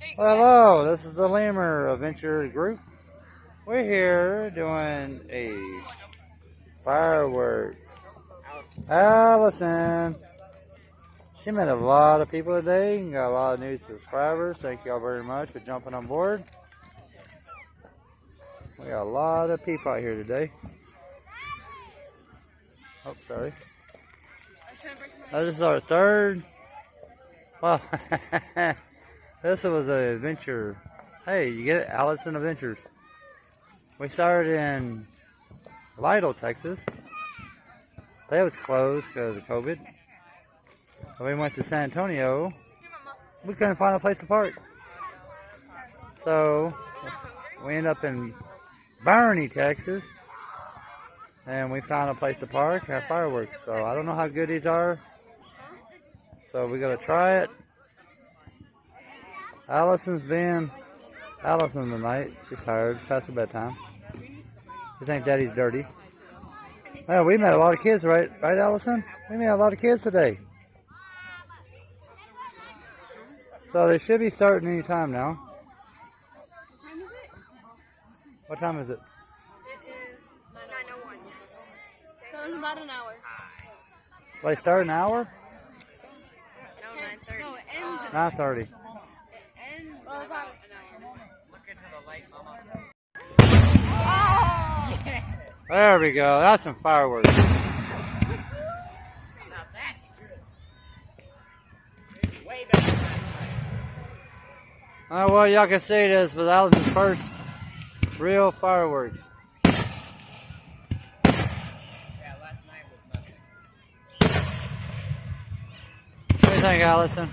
Hello, this is the Lemur Adventure Group. We're here doing a firework. Allison, she met a lot of people today and got a lot of new subscribers. Thank y'all very much for jumping on board. We got a lot of people out here today. Oh, sorry. This is our third. Well, this was an adventure. Hey, you get it? Allison Adventures. We started in Lytle, Texas. That was closed because of COVID. So we went to San Antonio. We couldn't find a place to park. So we ended up in Bandera, Texas. And we found a place to park, have fireworks. So I don't know how good these are. So we're going to try it. Allison's tonight. She's tired. It's past her bedtime. She thinks Daddy's dirty. Well, we met a lot of kids, right, Allison? We met a lot of kids today. So they should be starting any time now. What time is it? It is 9:01. So in about an hour. They start an hour? No, 9:30. No, it ends at 9:30. It ends about an hour. Look into the light, Mama. Oh! There we go. That's some fireworks. Now that's good. Way better than that. Oh, well, y'all can see this was Allison's first real fireworks. Yeah, last night was nothing. What do you think, Allison?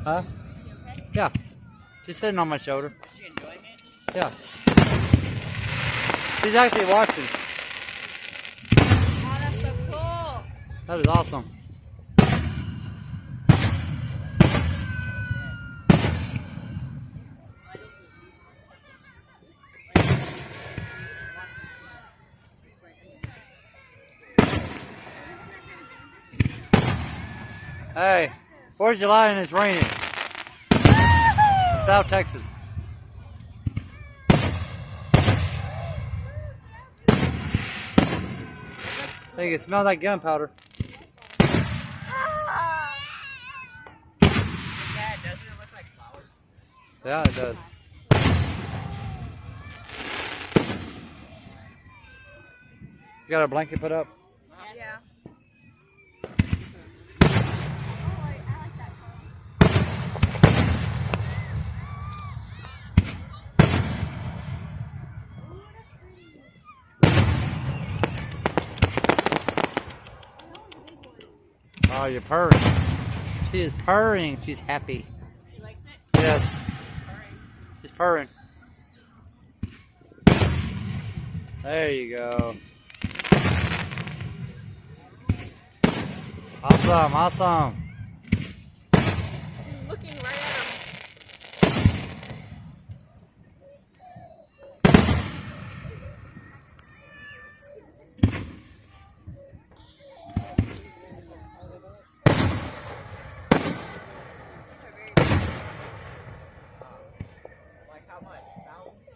Huh? Yeah. She's sitting on my shoulder. Is she enjoying it? Yeah. She's actually watching. Oh, that's so cool. That is awesome. Hey, 4th of July and it's raining. South Texas. I think it smells like gunpowder. Dad, doesn't it look like flowers? Yeah, it does. You got a blanket put up? Yeah. Oh, you're purring. She is purring. She's happy. She likes it? Yes. She's purring. There you go. Awesome, awesome. She's looking right at him. Like how much? Thousands?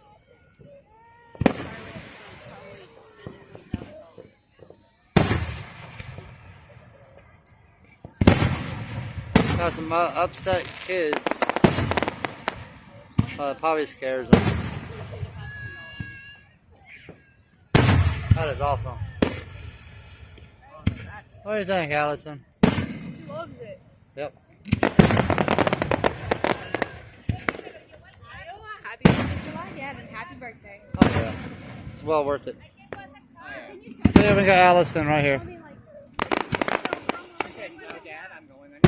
Got some upset kids. Probably scares them. That is awesome. What do you think, Allison? She loves it. Yep. Happy 4th of July, Dad, and happy birthday. Oh yeah. It's well worth it. So here we got Allison right here. She says, no, Dad, I'm going on.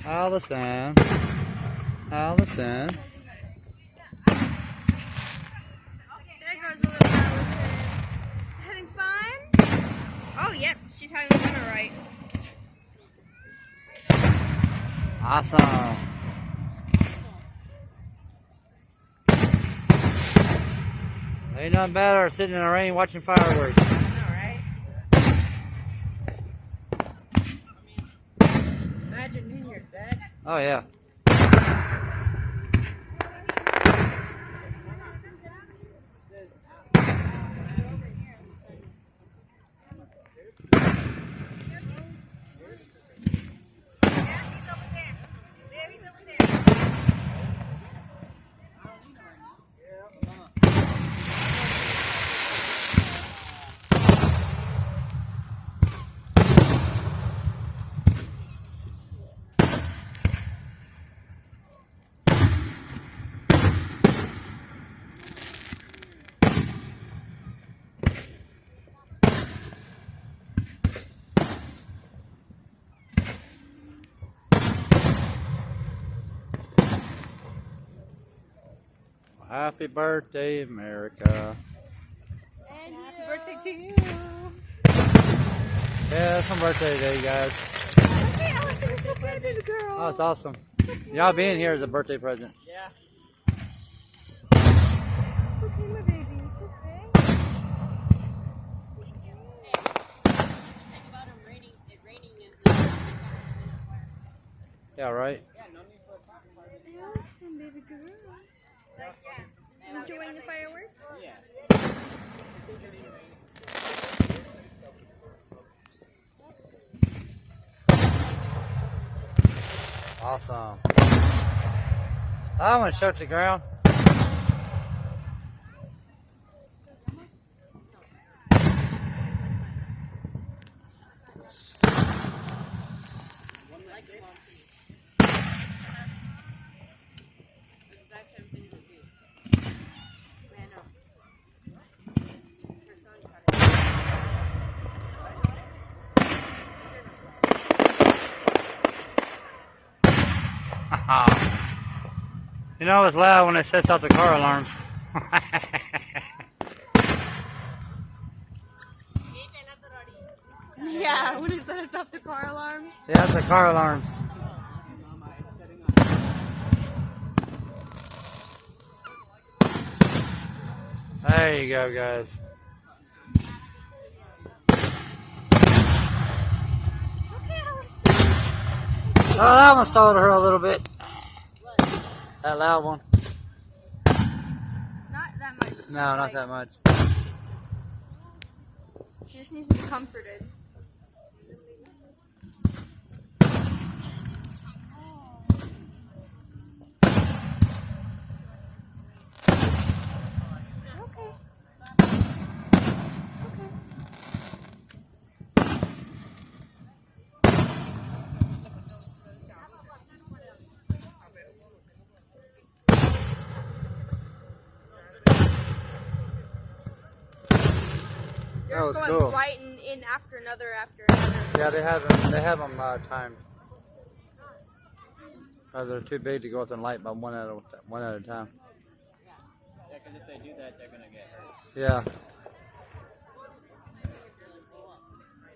Allison. Allison. There goes a little Allison. Having fun? Oh, yep, she's having fun, all right. Awesome. Ain't nothing better than sitting in the rain watching fireworks. I know, right? Imagine New Year's, Dad. Oh yeah. Happy birthday, America. And happy birthday to you. Yeah, it's my birthday today, guys. Okay, Allison, it's okay, baby girl. Oh, it's awesome. Y'all being here is a birthday present. Yeah. It's okay, my baby. It's okay. Yeah, right? Allison, baby girl. Enjoying the fireworks? Yeah. Awesome. I'm gonna shoot the ground. You know it's loud when it sets off the car alarms. Yeah, when it sets off the car alarms. Yeah, it's the car alarms. There you go, guys. Okay, Allison. Oh, that one startled her a little bit. That loud one. Not that much. No, not that much. She just needs to be comforted. Okay. That was Going cool. right in after another after another. Yeah, they have them timed. They're too big to go with the light by one at a time. Yeah, because if they do that, they're gonna get hurt. Yeah.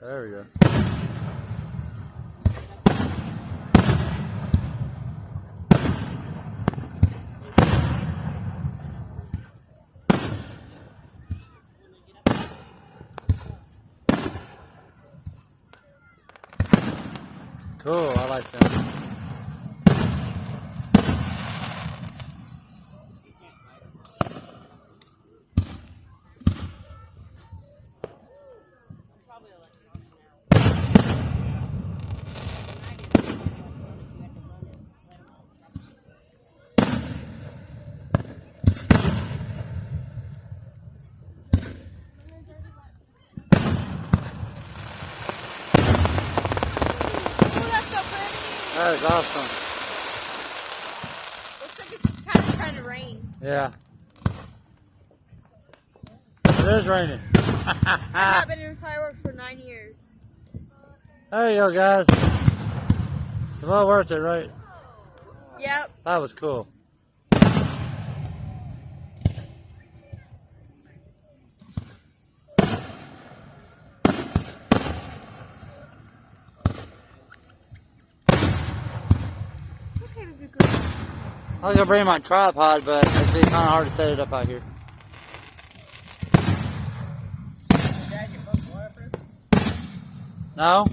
There we go. Cool, I like that. That is awesome. Looks like it's kind of trying to rain. Yeah. It is raining. I've not been in fireworks for 9 years. There you go, guys. It's well worth it, right? Yep. That was cool. Okay, baby girl. I was gonna bring my tripod, but it'd be kind of hard to set it up out here. No?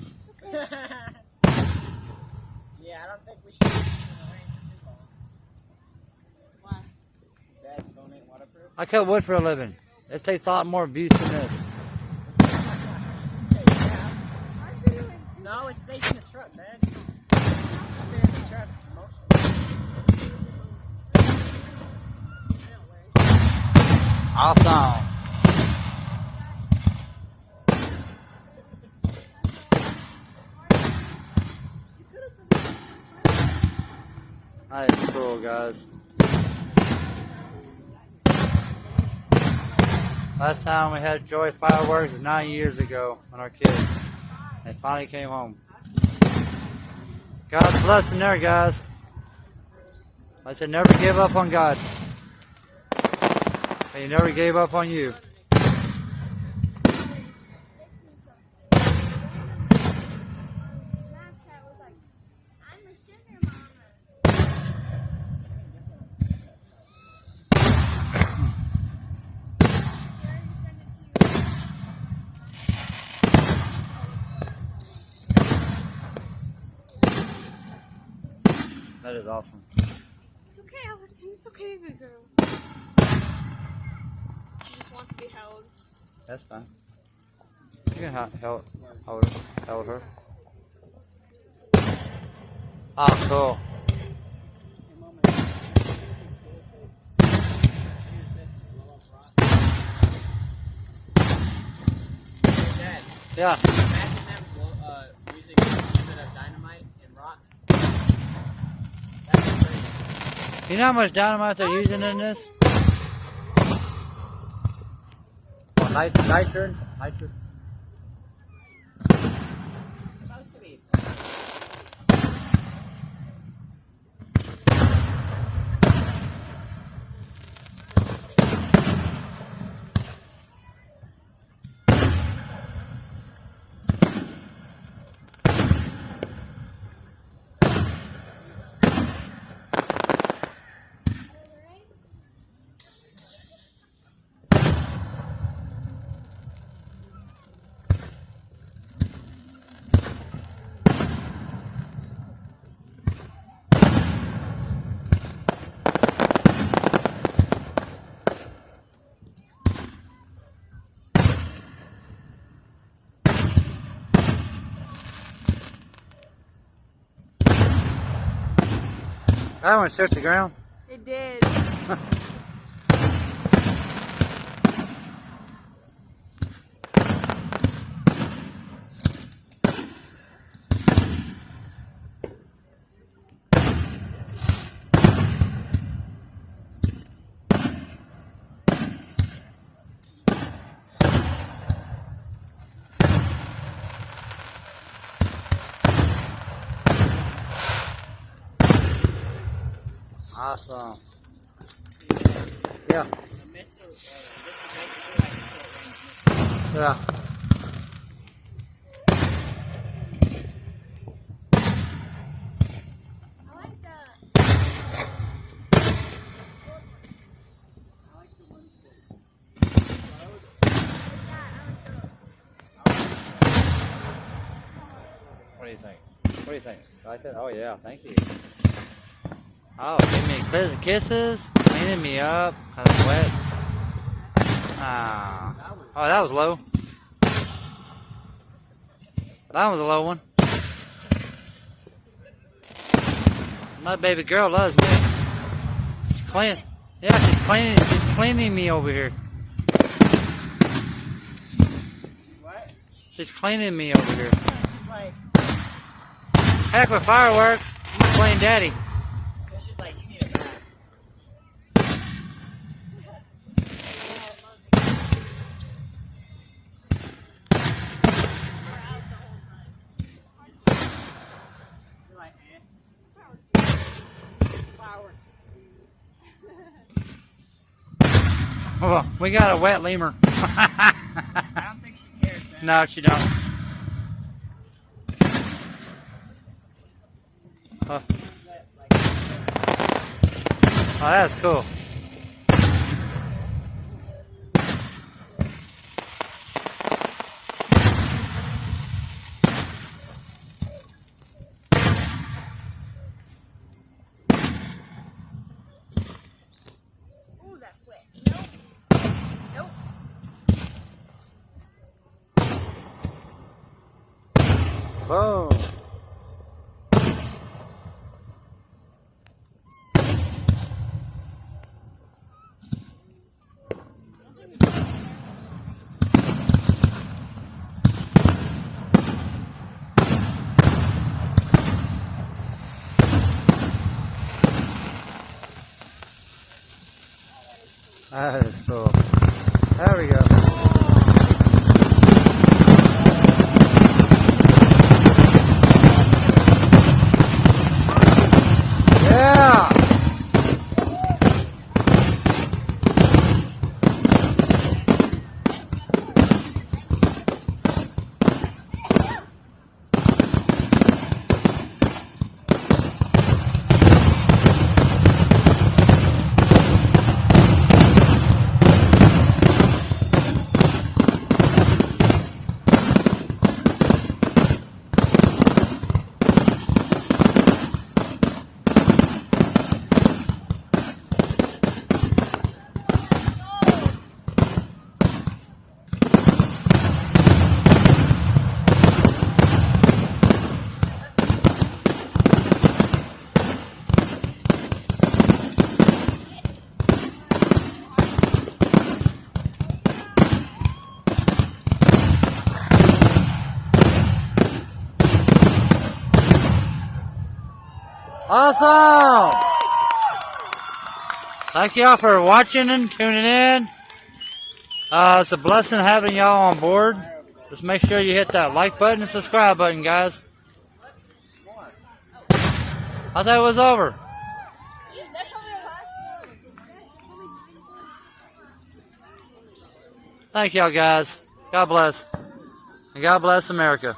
Yeah, I don't think we should be in the rain for too long. Why? Dad's phone ain't waterproof. I cut wood for a living. It takes a lot more abuse than this. No, it stays in the truck, man. Up there in the truck, mostly. Awesome. That is cool, guys. Last time we had Joy fireworks was 9 years ago when our kids. They finally came home. God's blessing there, guys. I said never give up on God. And He never gave up on you. That is awesome. It's okay, Allison. It's okay, big girl. She just wants to be held. That's fine. You can hold her. Oh, cool. Dad, Yeah. imagine them using instead of dynamite and rocks. That's crazy. You know how much dynamite they're using in this? Well, nitrogen? Nitrogen? It's supposed to be. That one struck the ground. It did. Awesome. Yeah. The missile, this is basically like a short range missile. Yeah. I like that. What do you think? What do you think? Like that? Oh yeah, thank you. Oh, give me kisses, cleaning me up, 'cause I'm wet. Ah. Oh, that was low. That was a low one. My baby girl loves me. She's cleaning. Yeah, she's cleaning me over here. What? She's cleaning me over here. Yeah, she's like, Heck with fireworks. I'm playing daddy. yeah, she's like, you need a bath. You're like, Flower. Oh, we got a wet lemur. I don't think she cares, man. No, she don't. Oh, oh, that's cool. Boom. That is cool. There we go. Yeah! Awesome! Thank y'all for watching and tuning in. It's a blessing having y'all on board. Just make sure you hit that like button and subscribe button, guys. I thought it was over. Thank y'all, guys. God bless. And God bless America.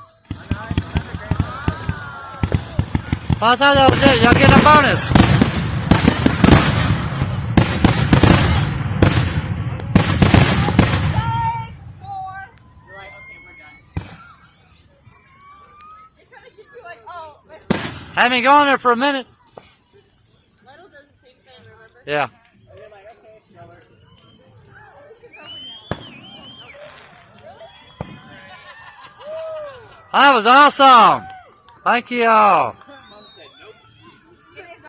Well, I thought that was it. Y'all getting a bonus. You're like, okay, we're done. Had me going there for a minute. Little does the same thing, remember? Yeah. And you're like, okay, Robert. That was awesome. Thank you all.